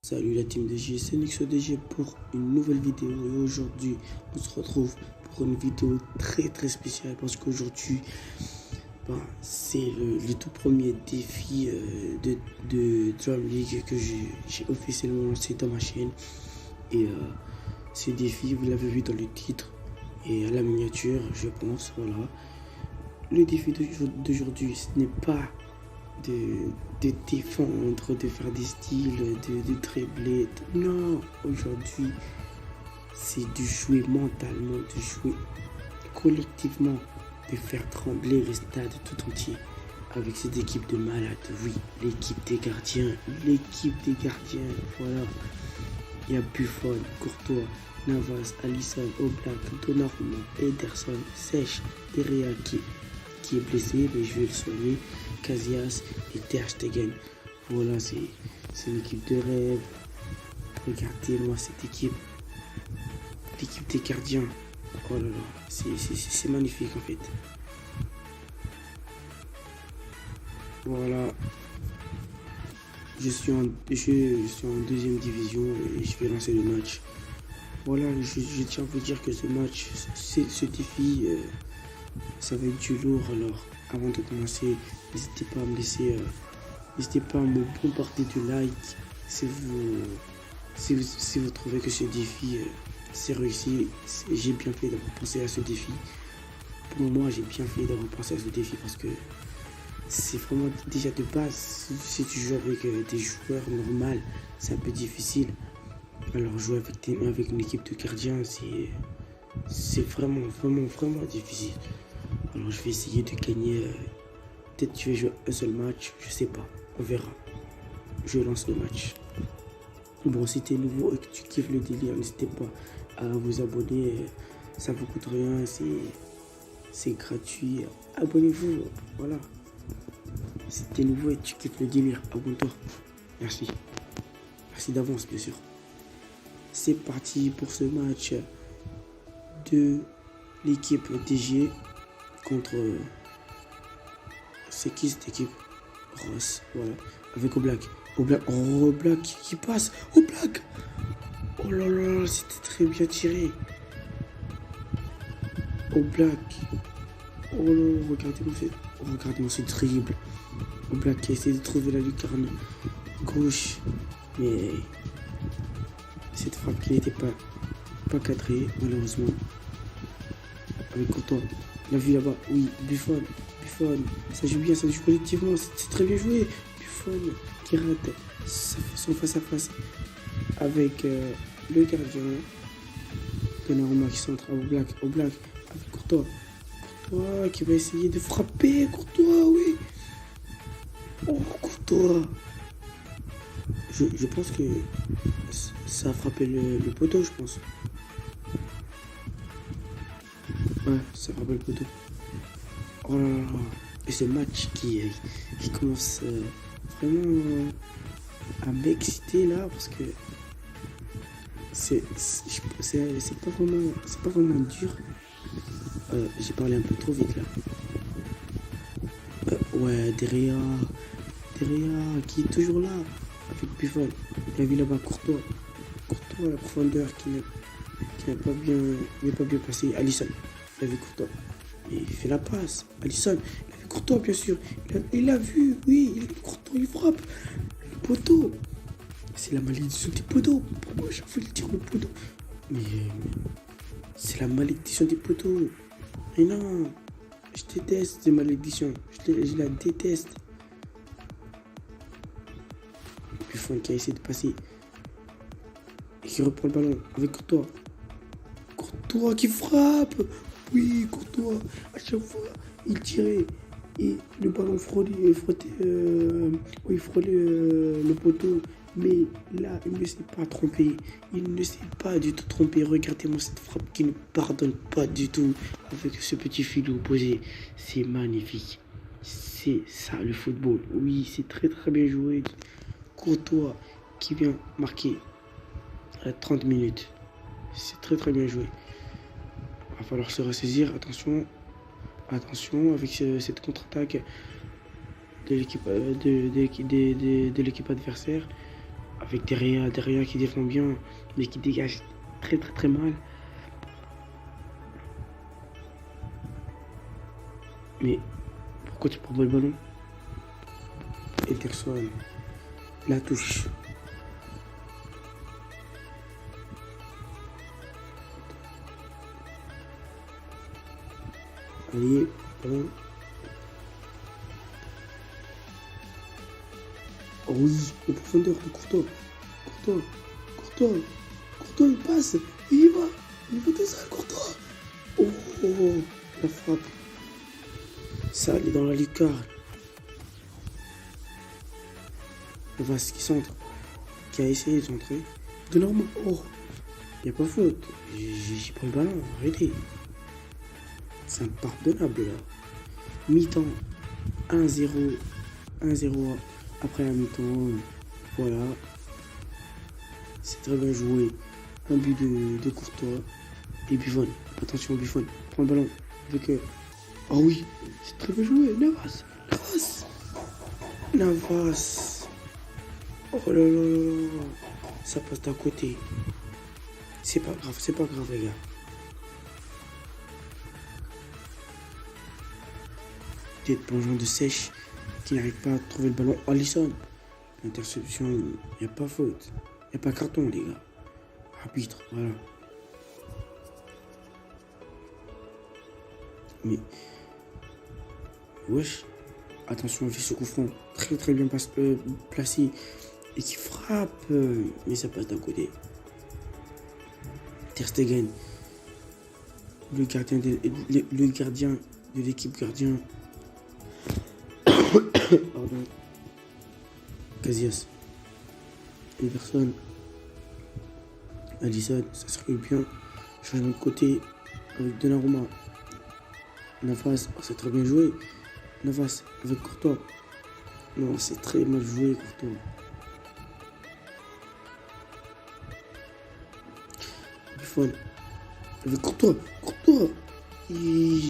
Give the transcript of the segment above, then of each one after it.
Salut la team DG, c'est NixoDG pour une nouvelle vidéo et aujourd'hui on se retrouve pour une vidéo très spéciale parce qu'aujourd'hui c'est le tout premier défi de Drum League que j'ai officiellement lancé dans ma chaîne et ce défi vous l'avez vu dans le titre et à la miniature je pense, voilà. Le défi d'aujourd'hui ce n'est pas de défendre, de faire des styles, de dribbler. Non, aujourd'hui, c'est de jouer mentalement, de jouer collectivement, de faire trembler le stade tout entier avec cette équipe de malades. Oui, l'équipe des gardiens, voilà. Il y a Buffon, Courtois, Navas, Alisson, Oblak, Donnarumma, Ederson, Sech, Derrea qui est blessé, mais je vais le soigner, Casillas et Ter Stegen. Voilà, c'est une équipe de rêve. Regardez-moi cette équipe, l'équipe des gardiens. Oh là là, c'est magnifique en fait. Voilà, je suis en deuxième division et je vais lancer le match. Voilà, je tiens à vous dire que ce match, ce défi, ça va être du lourd. Alors, avant de commencer, n'hésitez pas à me laisser, n'hésitez pas à me bombarder de likes si vous trouvez que ce défi c'est réussi. J'ai bien fait d'avoir pensé à ce défi. Pour moi, j'ai bien fait d'avoir pensé à ce défi parce que c'est vraiment déjà de base. Si tu joues avec des joueurs normaux, c'est un peu difficile. Alors jouer avec une équipe de gardiens, c'est vraiment difficile. Alors je vais essayer de gagner. Peut-être que je vais jouer un seul match, je sais pas. On verra. Je lance le match. Bon, si t'es nouveau et que tu kiffes le délire, n'hésitez pas à vous abonner. Ça vous coûte rien, c'est gratuit. Abonnez-vous, voilà. Si t'es nouveau et que tu kiffes le délire, abonne-toi. Merci. Merci d'avance, bien sûr. C'est parti pour ce match de l'équipe DG contre... C'est qui cette équipe? Ross, voilà. Avec Oblak. Oblak qui passe. Oblak. Oh là là, c'était très bien tiré. Oblak. Oh là là, regardez-moi ce dribble. Oblak qui a essayé de trouver la lucarne gauche. Mais cette frappe qui n'était pas cadrée, malheureusement. Avec Courtois. La vue là-bas. Oui, Buffon. Ça joue bien, ça joue collectivement. C'est très bien joué. Buffon qui rate son face-à-face avec le gardien. Donnarumma qui centre à Oblak avec Courtois. Courtois qui va essayer de frapper. Courtois, oui. Oh, Courtois. Je pense que ça a frappé le poteau, je pense. Ouais, ça a frappé le poteau. Oh là là. Et ce match qui commence vraiment à m'exciter là, parce que c'est pas vraiment dur. J'ai parlé un peu trop vite là. Ouais, Derrea qui est toujours là avec Buffon. Il a vu là-bas Courtois, la profondeur qui n'a pas bien passé. Alisson, il a vu Courtois. Et il fait la passe. Alisson, il a vu Courtois bien sûr. Il a vu, oui, il a vu Courtois, il frappe. Le poteau. C'est la malédiction des poteaux. Pourquoi chaque fois il tire le poteau? Mais c'est la malédiction des poteaux. Mais non, je déteste ces malédictions. Je la déteste. Buffon qui a essayé de passer. Et qui reprend le ballon avec Courtois. Courtois qui frappe. Oui, Courtois. À chaque fois, il tirait. Et le ballon frôlait le poteau. Mais là, il ne s'est pas trompé. Il ne s'est pas du tout trompé. Regardez-moi cette frappe qui ne pardonne pas du tout. Avec ce petit fil opposé. C'est magnifique. C'est ça le football. Oui, c'est très bien joué. Courtois qui vient marquer à 30 minutes. C'est très bien joué. Il va falloir se ressaisir. Attention avec cette contre-attaque de l'équipe adversaire. Avec derrière qui défend bien, mais qui dégage très mal. Mais pourquoi tu prends pas le ballon? Ederson, la touche. Allez, ballon. Oh oui, en profondeur de Courtois, il passe, il va tout seul, Courtois. Oh, la frappe. Ça, elle est dans la lucarne. Navas qui centre, qui a essayé de centrer. De normal, oh, il n'y a pas faute. J'ai pris le ballon, arrêtez. C'est impardonnable là. Mi-temps, 1-0 après la mi-temps. Voilà. C'est très bien joué. Un but de Courtois. Et Buffon. Attention, Buffon. Prends le ballon. Avec oh oui, c'est très bien joué. Navas. Oh là là. Ça passe d'un côté. C'est pas grave les gars. Peut-être plongeon de Sèche qui n'arrive pas à trouver le ballon. Alisson. Interception, il n'y a pas faute. Il n'y a pas carton les gars. Arbitre, voilà. Mais wesh. Attention, il fait ce coup franc très bien placé et qui frappe, mais ça passe d'un côté. Ter Stegen, le gardien de l'équipe gardien. Pardon. Casillas. Ederson. Alisson, ça circule bien. Changement de côté avec Donnarumma. Navas, oh, c'est très bien joué. Navas avec Courtois. Non, c'est très mal joué, Courtois. Buffon avec Courtois. Et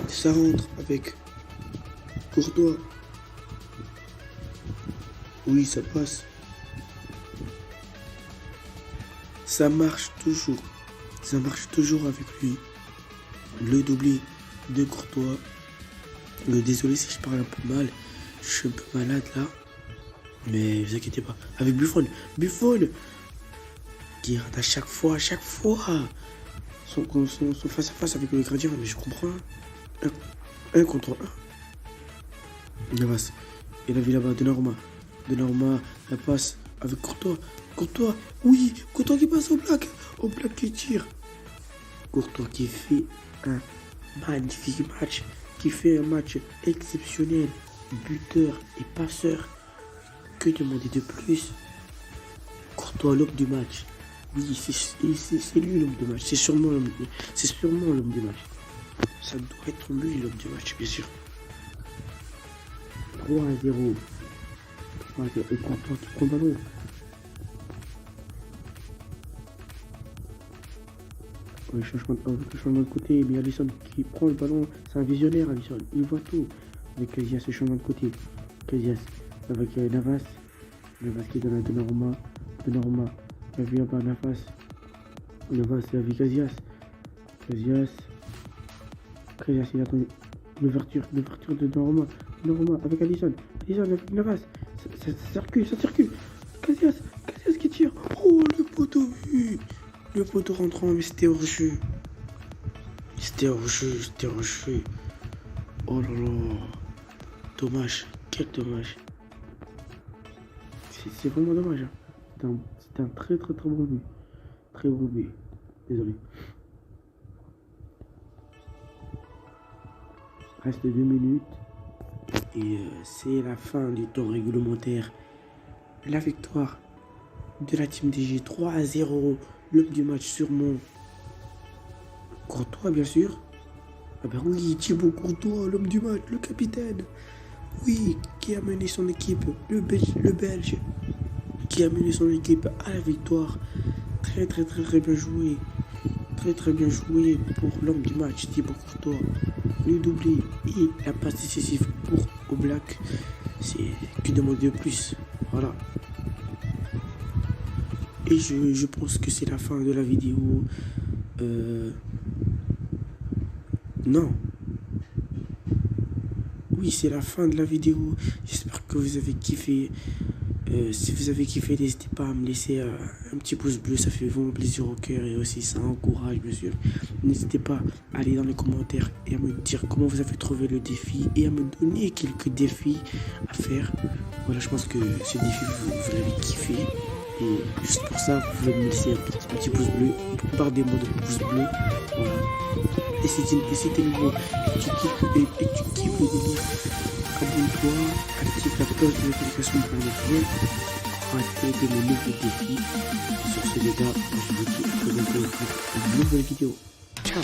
ça rentre avec Courtois. Oui, ça passe. Ça marche toujours avec lui. Le doublé de Courtois. Désolé si je parle un peu mal. Je suis un peu malade là. Mais vous inquiétez pas. Avec Buffon. Qui rate à chaque fois. Son face à face avec le gradient. Mais je comprends. Un contre un. Navas. Il a vu là-bas. Donnarumma. La passe avec Courtois. Oui. Courtois qui passe au black qui tire. Courtois qui fait un magnifique match. Qui fait un match exceptionnel. Buteur et passeur. Que demander de plus? Courtois, l'homme du match. Oui, c'est lui l'homme du match. C'est sûrement l'homme du match. Ça doit être lui l'homme du match, bien sûr. 3-0. Et Courtois qui prend le ballon. Le changement de côté, mais Alisson qui prend le ballon. C'est un visionnaire, Alisson. Il voit tout. Avec Casillas, le changement de côté. Casillas avec Navas qui donne à Donnarumma. Il a vu là-bas Navas, il a vu Casillas, il a attendu l'ouverture de Donnarumma avec Alisson avec Navas, ça circule. Casillas qui tire. Oh, le poteau rentrant, mais c'était hors jeu. Oh là là, dommage, quel dommage. C'est vraiment dommage. Hein. C'était un très bon but. Très bon but. Désolé. Reste 2 minutes. Et c'est la fin du temps réglementaire. La victoire de la team DG 3-0. L'homme du match sûrement. Courtois, bien sûr. Ah ben oui, Thibaut Courtois, l'homme du match, le capitaine. Oui, qui a mené son équipe, le Belge, qui a mené son équipe à la victoire. Très bien joué. Très bien joué pour l'homme du match, Thibaut Courtois. Le doublé et la passe décisive pour au black. C'est que demander de plus. Voilà. Et je pense que c'est la fin de la vidéo. Non. Oui, c'est la fin de la vidéo. J'espère que vous avez kiffé. Si vous avez kiffé, n'hésitez pas à me laisser un petit pouce bleu. Ça fait vraiment plaisir au cœur et aussi ça encourage, bien sûr. N'hésitez pas à aller dans les commentaires et à me dire comment vous avez trouvé le défi et à me donner quelques défis à faire. Voilà, je pense que ce défi, vous l'avez kiffé. Et juste pour ça, vous pouvez me laisser un petit pouce bleu. Bombardez-moi de pouces bleus. Voilà. Et c'était nouveau. Et tu kiffes le délire. Abonne-toi, active la cloche de notification pour ne rien rater de mes nouveaux défis. Sur ce les gars, je vous dis à très bientôt pour une nouvelle vidéo. Ciao.